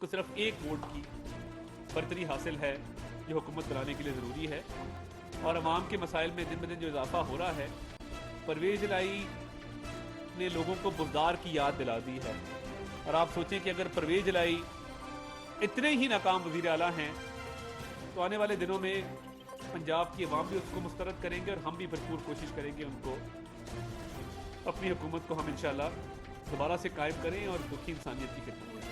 کو صرف ایک ووٹ کی برتری حاصل ہے جو حکومت بنانے کے لیے ضروری ہے، اور عوام کے مسائل میں دن بدن جو اضافہ ہو رہا ہے، پرویز الہی نے لوگوں کو بزدار کی یاد دلا دی ہے۔ اور آپ سوچیں کہ اگر پرویز الہی اتنے ہی ناکام وزیر اعلیٰ ہیں تو آنے والے دنوں میں پنجاب کی عوام بھی اس کو مسترد کریں گے، اور ہم بھی بھرپور کوشش کریں گے ان کو اپنی حکومت کو ہم انشاءاللہ دوبارہ سے قائم کریں اور دکھی انسانیت کی خدمت کریں۔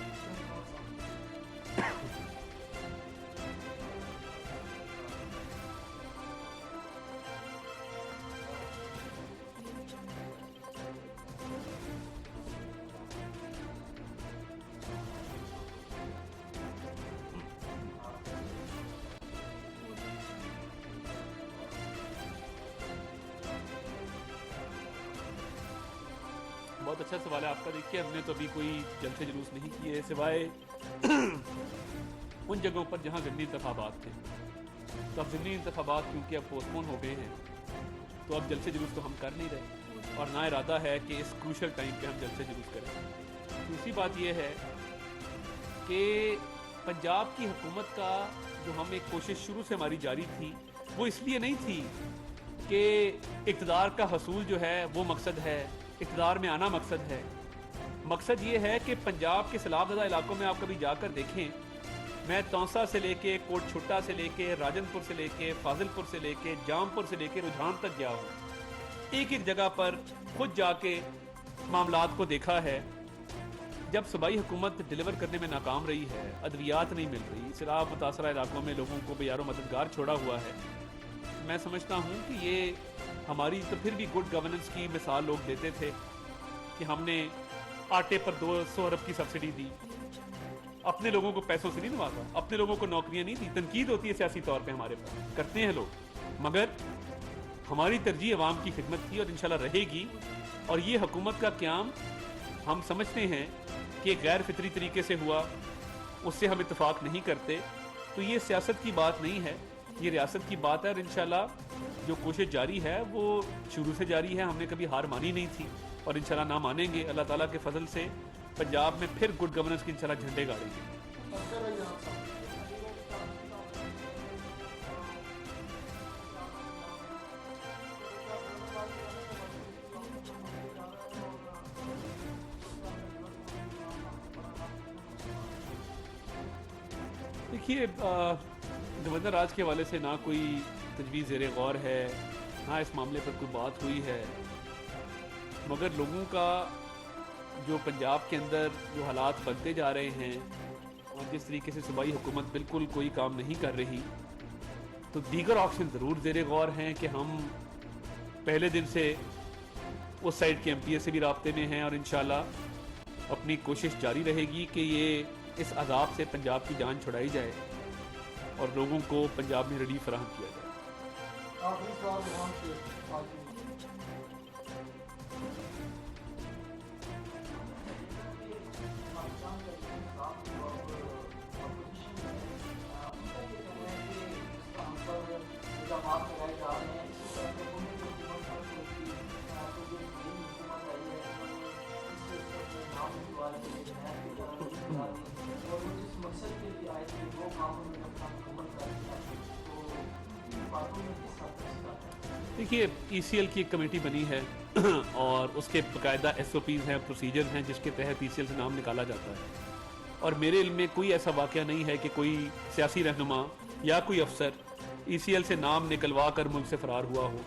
بہت اچھا سوال ہے آپ کا۔ دیکھیے، ہم نے تو ابھی کوئی جلسے جلوس نہیں کیے سوائے ان جگہوں پر جہاں ضمنی انتخابات تھے۔ تو اب ضمنی انتخابات کیونکہ اب پوسٹ پون ہو گئے ہیں تو اب جلسے جلوس تو ہم کر نہیں رہے، اور نہ ارادہ ہے کہ اس کروشل ٹائم پہ ہم جلسے جلوس کریں۔ دوسری بات یہ ہے کہ پنجاب کی حکومت کا جو ہم ایک کوشش شروع سے ہماری جاری تھی، وہ اس لیے نہیں تھی کہ اقتدار کا حصول جو ہے وہ مقصد ہے، اقتدار میں آنا مقصد ہے۔ مقصد یہ ہے کہ پنجاب کے سیلاب زدہ علاقوں میں آپ کبھی جا کر دیکھیں، میں تونسا سے لے کے کوٹ چھٹا سے لے کے راجن پور سے لے کے فاضل پور سے لے کے جام پور سے لے کے رجحان تک گیا ہوں، ایک ایک جگہ پر خود جا کے معاملات کو دیکھا ہے۔ جب صوبائی حکومت ڈیلیور کرنے میں ناکام رہی ہے، ادویات نہیں مل رہی، سیلاب متاثرہ علاقوں میں لوگوں کو بیار و مددگار چھوڑا ہوا ہے، میں سمجھتا ہوں کہ یہ ہماری تو پھر بھی گڈ گورننس کی مثال لوگ دیتے تھے کہ ہم نے آٹے پر 200 ارب کی سبسڈی دی، اپنے لوگوں کو پیسوں سے نہیں نوازا، اپنے لوگوں کو نوکریاں نہیں دی۔ تنقید ہوتی ہے سیاسی طور پہ ہمارے پر، کرتے ہیں لوگ، مگر ہماری ترجیح عوام کی خدمت کی اور انشاءاللہ رہے گی۔ اور یہ حکومت کا قیام ہم سمجھتے ہیں کہ غیر فطری طریقے سے ہوا، اس سے ہم اتفاق نہیں کرتے، تو یہ سیاست کی بات نہیں ہے، یہ ریاست کی بات ہے، اور انشاءاللہ جو کوشش جاری ہے وہ شروع سے جاری ہے، ہم نے کبھی ہار مانی نہیں تھی اور انشاءاللہ نہ مانیں گے۔ اللہ تعالیٰ کے فضل سے پنجاب میں پھر گڈ گورننس کی انشاءاللہ جھنڈے گاڑیں گے۔ دیکھیے، گورنر راج کے حوالے سے نہ کوئی تجویز زیر غور ہے، نہ اس معاملے پر کوئی بات ہوئی ہے، مگر لوگوں کا جو پنجاب کے اندر جو حالات بنتے جا رہے ہیں اور جس طریقے سے صوبائی حکومت بالکل کوئی کام نہیں کر رہی، تو دیگر آپشن ضرور زیر غور ہیں کہ ہم پہلے دن سے اس سائڈ کے ایم پی اے سے بھی رابطے میں ہیں، اور انشاءاللہ اپنی کوشش جاری رہے گی کہ یہ اس عذاب سے پنجاب کی جان چھڑائی جائے اور لوگوں کو پنجاب میں ریلیف فراہم کیا جائے۔ آخری سوال عوام سے دیکھیے، ای سی ایل کی ایک کمیٹی بنی ہے اور اس کے باقاعدہ ایس او پیز ہیں، پروسیجرز ہیں جس کے تحت ای سی ایل سے نام نکالا جاتا ہے، اور میرے علم میں کوئی ایسا واقعہ نہیں ہے کہ کوئی سیاسی رہنما یا کوئی افسر ای سی ایل سے نام نکلوا کر ملک سے فرار ہوا ہو۔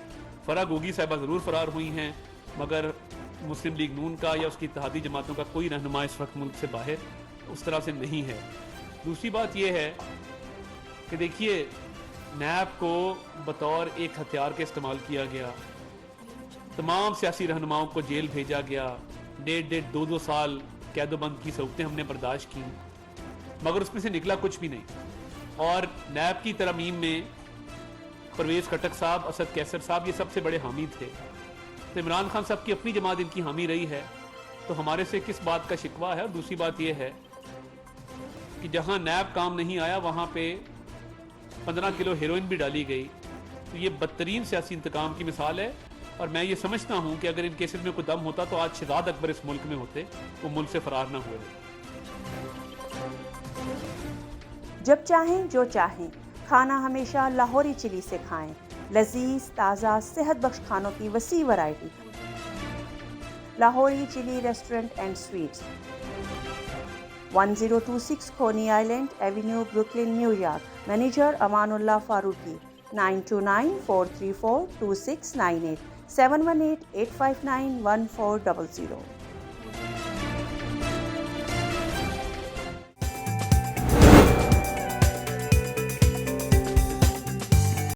فرح گوگی صاحبہ ضرور فرار ہوئی ہیں، مگر مسلم لیگ نون کا یا اس کی اتحادی جماعتوں کا کوئی رہنما اس وقت ملک سے باہر اس طرح سے نہیں ہے۔ دوسری بات یہ ہے کہ دیکھیے، نیب کو بطور ایک ہتھیار کے استعمال کیا گیا، تمام سیاسی رہنماؤں کو جیل بھیجا گیا، 1.5-2 سال قید و بند کی صورتیں ہم نے برداشت کی، مگر اس میں سے نکلا کچھ بھی نہیں۔ اور نیب کی ترمیم میں پرویز خٹک صاحب، اسد کیسر صاحب یہ سب سے بڑے حامی تھے، تو عمران خان صاحب کی اپنی جماعت ان کی حامی رہی ہے، تو ہمارے سے کس بات کا شکوہ ہے؟ اور دوسری بات یہ ہے کہ جہاں نیب کام نہیں آیا وہاں پہ 15 کلو ہیروئن بھی ڈالی گئی، تو یہ بدترین سیاسی انتقام کی مثال ہے، اور میں یہ سمجھتا ہوں کہ اگر ان کیسز میں کوئی دم ہوتا تو آج شہزاد اکبر اس ملک میں ہوتے، وہ ملک سے فرار نہ ہوئے۔ جب چاہیں جو چاہیں، کھانا ہمیشہ لاہوری چلی سے کھائیں. لذیذ، تازہ، صحت بخش کھانوں کی وسیع variety. Lahori Chilli Restaurant and Sweets, 1026 Coney Island Avenue, Brooklyn, New York. Manager Aman Ullah Farooqui. 9294342698 718-859-1400.